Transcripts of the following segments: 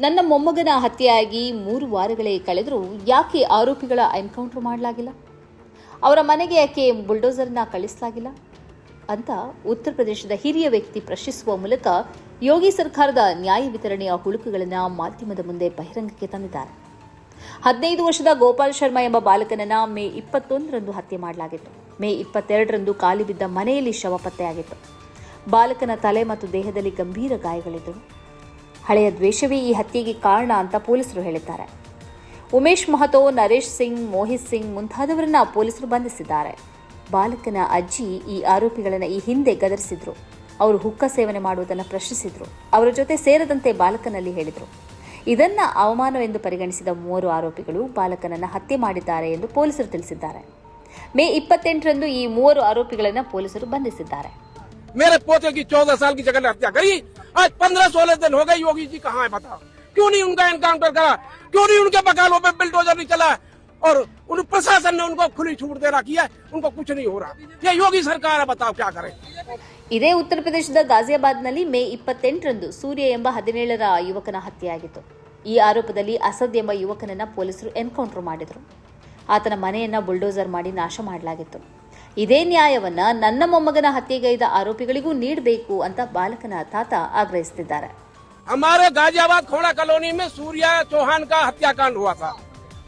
ನನ್ನ ಮೊಮ್ಮಗನ ಹತ್ಯೆಯಾಗಿ 3 ವಾರಗಳೇ ಕಳೆದರೂ ಯಾಕೆ ಆರೋಪಿಗಳ ಎನ್ಕೌಂಟರ್ ಮಾಡಲಾಗಿಲ್ಲ? ಅವರ ಮನೆಗೆ ಯಾಕೆ ಬುಲ್ಡೋಸರ್ನ ಕಳಿಸಲಾಗಿಲ್ಲ ಅಂತ ಉತ್ತರ ಪ್ರದೇಶದ ಹಿರಿಯ ವ್ಯಕ್ತಿ ಪ್ರಶ್ನಿಸುವ ಮೂಲಕ ಯೋಗಿ ಸರ್ಕಾರದ ನ್ಯಾಯ ವಿತರಣೆಯ ಹುಳುಕುಗಳನ್ನು ಮಾಧ್ಯಮದ ಮುಂದೆ ಬಹಿರಂಗಕ್ಕೆ ತಂದಿದ್ದಾರೆ. 15 ವರ್ಷದ ಗೋಪಾಲ್ ಶರ್ಮಾ ಎಂಬ ಬಾಲಕನನ್ನ ಮೇ 21ರಂದು ಹತ್ಯೆ ಮಾಡಲಾಗಿತ್ತು. ಮೇ 22ರಂದು ಖಾಲಿ ಬಿದ್ದ ಮನೆಯಲ್ಲಿ ಶವ ಪತ್ತೆಯಾಗಿತ್ತು. ಬಾಲಕನ ತಲೆ ಮತ್ತು ದೇಹದಲ್ಲಿ ಗಂಭೀರ ಗಾಯಗಳಿದ್ದವು. ಹಳೆಯ ದ್ವೇಷವೇ ಈ ಹತ್ಯೆಗೆ ಕಾರಣ ಅಂತ ಪೊಲೀಸರು ಹೇಳಿದ್ದಾರೆ. ಉಮೇಶ್ ಮಹತೋ, ನರೇಶ್ ಸಿಂಗ್, ಮೋಹಿತ್ ಸಿಂಗ್ ಮುಂತಾದವರನ್ನ ಪೊಲೀಸರು ಬಂಧಿಸಿದ್ದಾರೆ. ಬಾಲಕನ ಅಜ್ಜಿ ಈ ಆರೋಪಿಗಳನ್ನು ಈ ಹಿಂದೆ ಗದರಿಸಿದ್ರು. ಅವರು ಹುಕ್ಕ ಸೇವನೆ ಮಾಡುವುದನ್ನು ಪ್ರಶ್ನಿಸಿದ್ರು. ಅವರ ಜೊತೆ ಸೇರದಂತೆ ಬಾಲಕನಲ್ಲಿ ಹೇಳಿದರು. ಇದನ್ನ ಅವಮಾನವೆಂದು ಪರಿಗಣಿಸಿದ 3 ಆರೋಪಿಗಳು ಬಾಲಕನನ್ನು ಹತ್ಯೆ ಮಾಡಿದ್ದಾರೆ ಎಂದು ಪೊಲೀಸರು ತಿಳಿಸಿದ್ದಾರೆ. ಮೇ 28ರಂದು ಈ 3 ಆರೋಪಿಗಳನ್ನು ಪೊಲೀಸರು ಬಂಧಿಸಿದ್ದಾರೆ. मेरे पोते की 14 साल की जगह हत्या करी। आज 15-16 दिन हो गए। योगी जी कहाँ है बताओ? क्यों नहीं उनका एनकाउंटर करा? क्यों नहीं उनके बकालों पे बिल्डोजर नहीं चला? और उन प्रशासन ने उनको खुली छूट दे रखी है। उनको कुछ नहीं हो रहा। ये योगी सरकार है, बताओ क्या करे? ಇದೇ ಉತ್ತರ ಪ್ರದೇಶದ ಗಾಜಿಯಾಬಾದ್ನಲ್ಲಿ ಮೇ 28ರಂದು ಸೂರ್ಯ ಎಂಬ 17ರ ಯುವಕನ ಹತ್ಯೆಯಾಗಿತ್ತು. ಈ ಆರೋಪದಲ್ಲಿ ಅಸದ್ ಎಂಬ ಯುವಕನನ್ನ ಪೊಲೀಸರು ಎನ್ಕೌಂಟರ್ ಮಾಡಿದರು. ಆತನ ಮನೆಯನ್ನ ಬುಲ್ಡೋಸರ್ ಮಾಡಿ ನಾಶ ಮಾಡಲಾಗಿತ್ತು. ಇದೇ ನ್ಯಾಯವನ್ನ ನನ್ನ ಮೊಮ್ಮಗನ ಹತ್ಯೆಗೈದ ಆರೋಪಿಗಳಿಗೂ ನೀಡಬೇಕು ಅಂತ ಬಾಲಕನ ತಾತ ಆಗ್ರಹಿಸುತ್ತಿದ್ದಾರೆ. हमारे गाजियाबाद खोड़ा कॉलोनी में सूर्या चौहान का हत्याकांड हुआ था।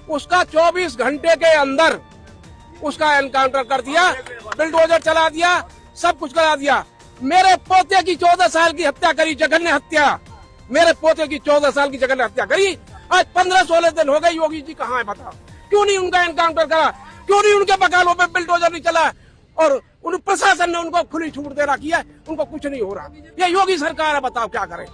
उसका 24 घंटे के अंदर उसका एनकाउंटर कर दिया, बिल्डोजर चला दिया, सब कुछ करा दिया। मेरे पोते की 14 साल की हत्या करी, जघन्य हत्या। मेरे पोते की 14 साल की जघन्य हत्या करी। आज 15-16 दिन हो गए। योगी जी कहाँ है बताओ? क्यों नहीं उनका एनकाउंटर करा? क्यों नहीं उनके बकालों पे बिल्डोजर नहीं चला? और उन प्रशासन ने उनको खुली छूट दे रखी है। उनको कुछ नहीं हो रहा। ये योगी सरकार है, बताओ क्या करे?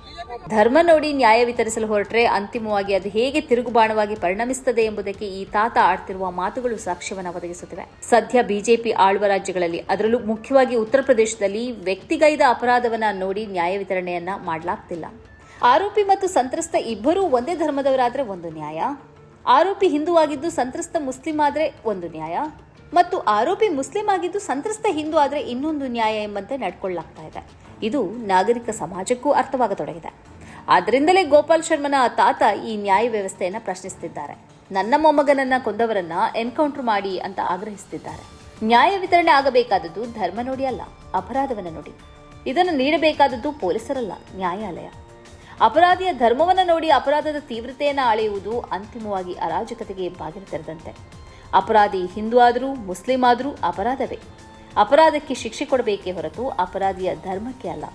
ಧರ್ಮ ನೋಡಿ ನ್ಯಾಯ ವಿತರಿಸಲು ಹೊರಟ್ರೆ ಅಂತಿಮವಾಗಿ ಅದು ಹೇಗೆ ತಿರುಗುಬಾಣವಾಗಿ ಪರಿಣಮಿಸುತ್ತದೆ ಎಂಬುದಕ್ಕೆ ಈ ತಾತ ಆಡ್ತಿರುವ ಮಾತುಗಳು ಸಾಕ್ಷ್ಯವನ್ನು ಒದಗಿಸುತ್ತಿವೆ. ಸದ್ಯ ಬಿಜೆಪಿ ಆಳುವ ರಾಜ್ಯಗಳಲ್ಲಿ, ಅದರಲ್ಲೂ ಮುಖ್ಯವಾಗಿ ಉತ್ತರ ಪ್ರದೇಶದಲ್ಲಿ ವ್ಯಕ್ತಿಗೈದ ಅಪರಾಧವನ್ನ ನೋಡಿ ನ್ಯಾಯ ವಿತರಣೆಯನ್ನ ಮಾಡಲಾಗ್ತಿಲ್ಲ. ಆರೋಪಿ ಮತ್ತು ಸಂತ್ರಸ್ತ ಇಬ್ಬರೂ ಒಂದೇ ಧರ್ಮದವರಾದ್ರೆ ಒಂದು ನ್ಯಾಯ, ಆರೋಪಿ ಹಿಂದೂ ಆಗಿದ್ದು ಸಂತ್ರಸ್ತ ಮುಸ್ಲಿಂ ಆದ್ರೆ ಒಂದು ನ್ಯಾಯ, ಮತ್ತು ಆರೋಪಿ ಮುಸ್ಲಿಂ ಆಗಿದ್ದು ಸಂತ್ರಸ್ತ ಹಿಂದೂ ಆದ್ರೆ ಇನ್ನೊಂದು ನ್ಯಾಯ ಎಂಬಂತೆ ನಡ್ಕೊಳ್ಳಲಾಗ್ತಾ ಇದೆ. ಇದು ನಾಗರಿಕ ಸಮಾಜಕ್ಕೂ ಅರ್ಥವಾಗತೊಡಗಿದೆ. ಆದ್ದರಿಂದಲೇ ಗೋಪಾಲ್ ಶರ್ಮನ ತಾತ ಈ ನ್ಯಾಯ ವ್ಯವಸ್ಥೆಯನ್ನು ಪ್ರಶ್ನಿಸುತ್ತಿದ್ದಾರೆ. ನನ್ನ ಮೊಮ್ಮಗನನ್ನ ಕೊಂದವರನ್ನ ಎನ್ಕೌಂಟರ್ ಮಾಡಿ ಅಂತ ಆಗ್ರಹಿಸುತ್ತಿದ್ದಾರೆ. ನ್ಯಾಯ ವಿತರಣೆ ಆಗಬೇಕಾದದ್ದು ಧರ್ಮ ನೋಡಿ ಅಲ್ಲ, ಅಪರಾಧವನ್ನ ನೋಡಿ. ಇದನ್ನು ನೀಡಬೇಕಾದದ್ದು ಪೊಲೀಸರಲ್ಲ, ನ್ಯಾಯಾಲಯ. ಅಪರಾಧಿಯ ಧರ್ಮವನ್ನು ನೋಡಿ ಅಪರಾಧದ ತೀವ್ರತೆಯನ್ನು ಅಳೆಯುವುದು ಅಂತಿಮವಾಗಿ ಅರಾಜಕತೆಗೆ ಬಾಗಿಲು ತೆರೆದಂತೆ. ಅಪರಾಧಿ ಹಿಂದೂ ಆದರೂ ಮುಸ್ಲಿಂ ಆದರೂ ಅಪರಾಧವೇ. ಅಪರಾಧಕ್ಕೆ ಶಿಕ್ಷೆ ಕೊಡಬೇಕೇ ಹೊರತು ಅಪರಾಧಿಯ ಧರ್ಮಕ್ಕೆ ಅಲ್ಲ.